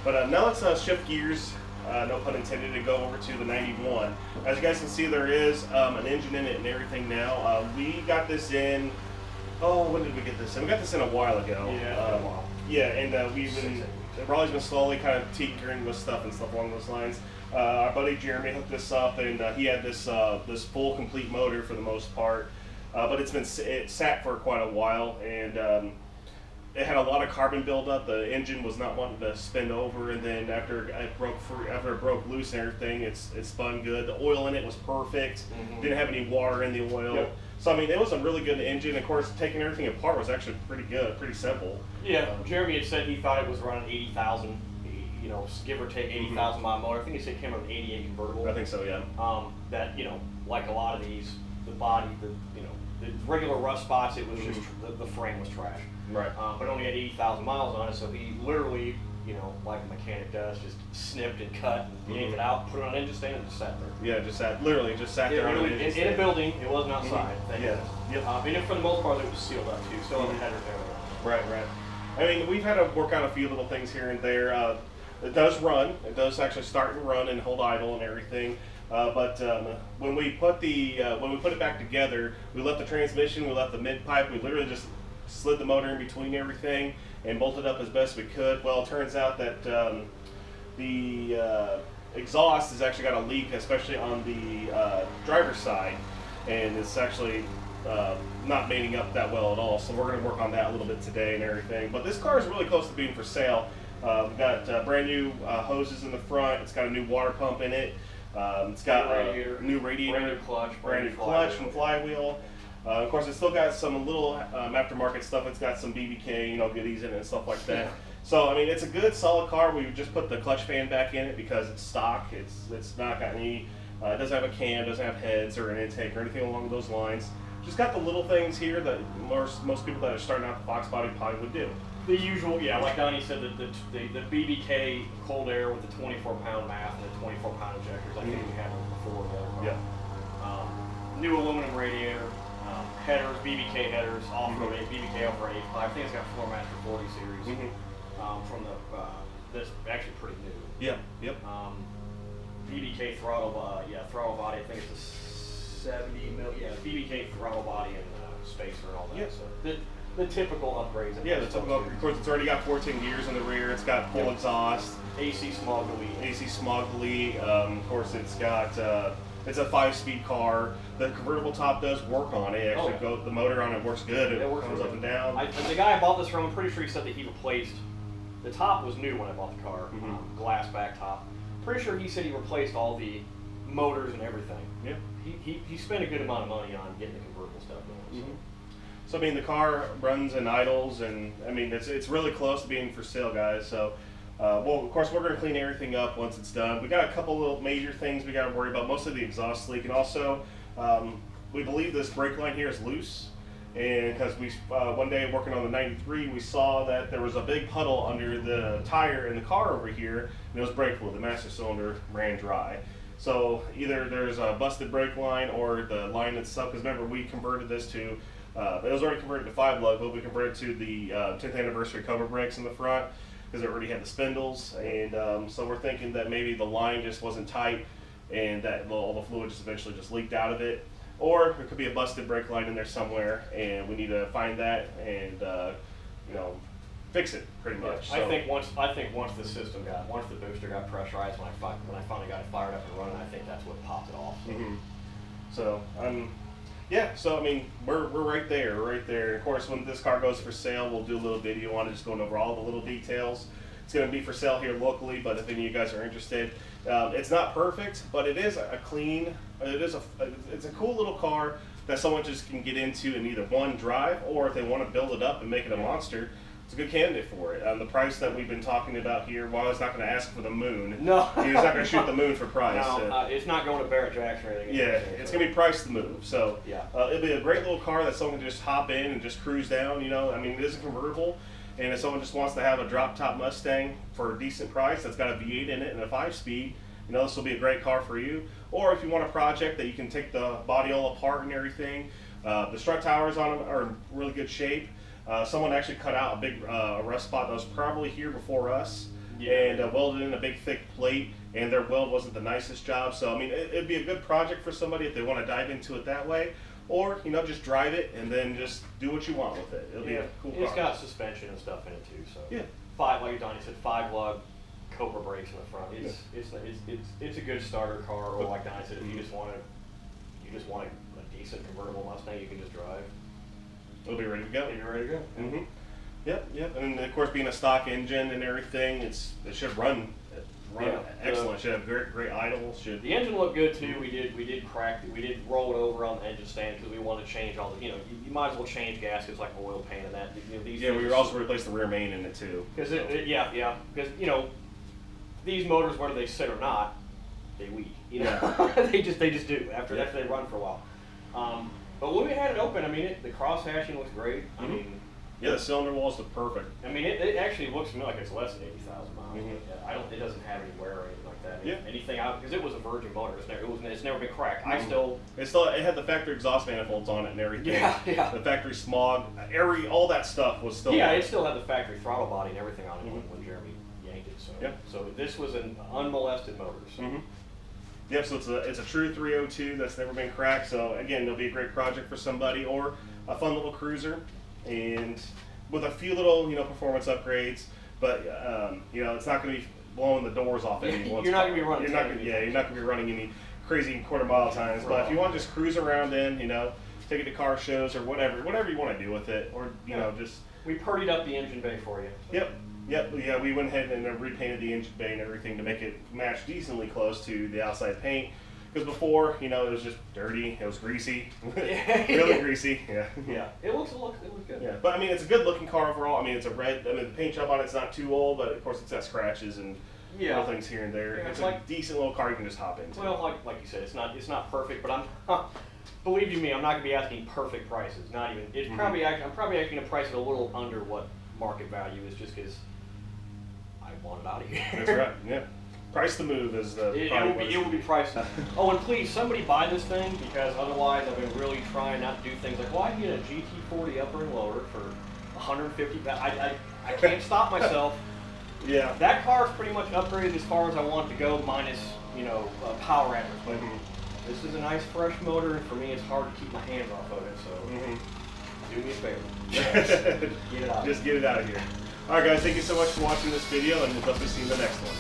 But now let's shift gears, no pun intended, to go over to the 91. As you guys can see, there is an engine in it and everything now. We got this in, oh, when did we get this in? We got this in a while ago. Yeah, a while. Yeah, and we've been, Raleigh's been slowly kind of tinkering with stuff and stuff along those lines. Our buddy Jeremy hooked this up, and he had this this full complete motor for the most part, but it sat for quite a while, and it had a lot of carbon buildup. The engine was not wanting to spin over, and then after it broke loose and everything, it spun good. The oil in it was perfect. Didn't have any water in the oil. Yep. So I mean, it was a really good engine. Of course, taking everything apart was actually pretty good, pretty simple. Yeah, Jeremy had said he thought it was running 80,000, you know, give or take 80,000 mile motor. I think he said it came from an 88 convertible. I think so, yeah. That, you know, like a lot of these, the body, the regular rust spots, it was just the frame was trash. Right. But only had 80,000 miles on it, so he literally, you know, like a mechanic does, just snipped and cut and yanked it out, put it on an engine stand, and just sat there. Yeah, just sat there on an engine in a building. It wasn't outside. Yeah. Yep. And for the most part, it was sealed up too. Still had the headers there. Right. I mean, we've had to work out a few little things here and there. It does run. It does actually start and run and hold idle and everything. But when we put it back together, we left the transmission, we left the mid pipe. We literally just slid the motor in between everything and bolted up as best we could. Well, it turns out that the exhaust has actually got a leak, especially on the driver's side, and it's actually not mating up that well at all. So we're going to work on that a little bit today and everything. But this car is really close to being for sale. We've got brand new hoses in the front. It's got a new water pump in it. It's got a new radiator, brand new clutch and flywheel. Of course, it's still got some little aftermarket stuff. It's got some BBK, you know, goodies in it and stuff like that. Yeah. So I mean, it's a good, solid car. We just put the clutch fan back in it because it's stock. It's not got any. It doesn't have a cam, doesn't have heads or an intake or anything along those lines. Just got the little things here that most people that are starting out the Fox body probably would do. The usual, yeah, like Donnie said, the BBK cold air with the 24-pound math and the 24-pound injectors. I think we had them before. Yeah. New aluminum radiator, headers, BBK headers, off-road BBK over 85. I think it's got Floormaster 40 series from that's actually pretty new. Yeah. Yep. BBK throttle body. I think it's a 70 mil. Yeah, BBK throttle body and spacer and all that. Yeah. So the typical upgrades. Yeah, the typical. Of course, it's already got 14 gears in the rear. It's got full exhaust. AC smog delete. AC smog delete. Of course, it's got. It's a 5-speed car. The convertible top does work on it. Actually, the motor on it works good. It works up and down. The guy I bought this from, I'm pretty sure he said that he replaced. The top was new when I bought the car, glass back top. Pretty sure he said he replaced all the motors and everything. Yeah. He spent a good amount of money on getting the convertible stuff done. So I mean, the car runs and idles, and I mean, it's really close to being for sale, guys. So, well, of course, we're going to clean everything up once it's done. We got a couple little major things we got to worry about. Mostly the exhaust leak, and also we believe this brake line here is loose. And because we one day working on the 93, we saw that there was a big puddle under the tire in the car over here, and it was brake fluid. The master cylinder ran dry. So either there's a busted brake line or the line itself. Because remember, we converted this to. It was already converted to 5-lug, but we converted to the 10th anniversary Cobra brakes in the front because it already had the spindles, and so we're thinking that maybe the line just wasn't tight and that all the fluid just eventually just leaked out of it, or there could be a busted brake line in there somewhere, and we need to find that and you know, fix it pretty much. I think once the booster got pressurized, when I finally got it fired up and running, I think that's what popped it off. So. Yeah, so I mean, we're right there, Of course, when this car goes for sale, we'll do a little video on it, just going over all the little details. It's going to be for sale here locally, but if any of you guys are interested, it's not perfect, but it is a clean. It's a cool little car that someone just can get into and either drive, or if they want to build it up and make it a monster. It's a good candidate for it. The price that we've been talking about here, well, I was not going to ask for the moon. No. He was not going to shoot the moon for price. No, it's not going to Barrett Jackson or anything. Yeah, it's going to be priced to move. So yeah. It'll be a great little car that someone can just hop in and just cruise down. You know, I mean, it is a convertible. And if someone just wants to have a drop-top Mustang for a decent price that's got a V8 in it and a 5-speed, you know, this will be a great car for you. Or if you want a project that you can take the body all apart and everything, the strut towers on them are in really good shape. Someone actually cut out a big rust spot that was probably here before us, and welded in a big thick plate, and their weld wasn't the nicest job. So I mean, it'd be a good project for somebody if they want to dive into it that way, or just drive it and then just do what you want with it. It'll be a cool car. It's got suspension and stuff in it too. So yeah, like Donnie said, 5-lug Cobra brakes in the front. It's a good starter car. Or like Donnie said, if you just want a decent convertible Mustang, you can just drive. It'll be ready to go. You're ready to go. Mm-hmm. Yep. And of course, being a stock engine and everything, it should run excellent. It should have great idle. The engine looked good too. We did roll it over on the engine stand because we wanted to change all the, you might as well change gaskets like oil pan and that. We were also replaced the rear main in it too. Because because these motors, whether they sit or not, they weak. They just do after they run for a while. But when we had it open, I mean, the cross hatching looks great. I mean. Yeah, the cylinder walls look perfect. I mean, it actually looks to me like it's less than 80,000 miles. It doesn't have any wear or anything like that. Anything out, because it was a virgin motor. It's never been cracked. It had the factory exhaust manifolds on it and everything. Yeah. The factory smog, all that stuff was still. Yeah, it still had the factory throttle body and everything on it when Jeremy yanked it. So this was an unmolested motor. So. Yep, so it's a true 302 that's never been cracked. So again, it'll be a great project for somebody or a fun little cruiser. And with a few little, performance upgrades, but it's not going to be blowing the doors off anymore. You're not going to be running. You're not going to be running any crazy quarter-mile times. But if you want to just cruise around take it to car shows or whatever you want to do with it, or just we purdied up the engine bay for you. So. Yep. Yeah, we went ahead and repainted the engine bay and everything to make it match decently close to the outside paint. Because before, it was just dirty. It was greasy, really greasy. Yeah. It looks good. Yeah, but I mean, it's a good looking car overall. I mean, it's a red. I mean, the paint job on it's not too old, but of course it's got scratches and little things here and there. It's a decent little car you can just hop into. Well, like you said, it's not perfect, but believe you me, I'm not gonna be asking perfect prices. Not even. It's probably I'm probably asking to price it a little under what market value is, just because I want it out of here. That's right. Yeah. Price the move is the. It will be priced. Oh, and please, somebody buy this thing, because otherwise I've been really trying not to do things like, well, I can get a GT40 upper and lower for 150. I can't stop myself. Yeah. That car is pretty much upgraded as far as I want it to go, minus power adders. But this is a nice fresh motor, and for me, it's hard to keep my hands off of it. So do me a favor. Get it out. Just get it out of here. All right, guys. Thank you so much for watching this video, and we'll definitely see you in the next one.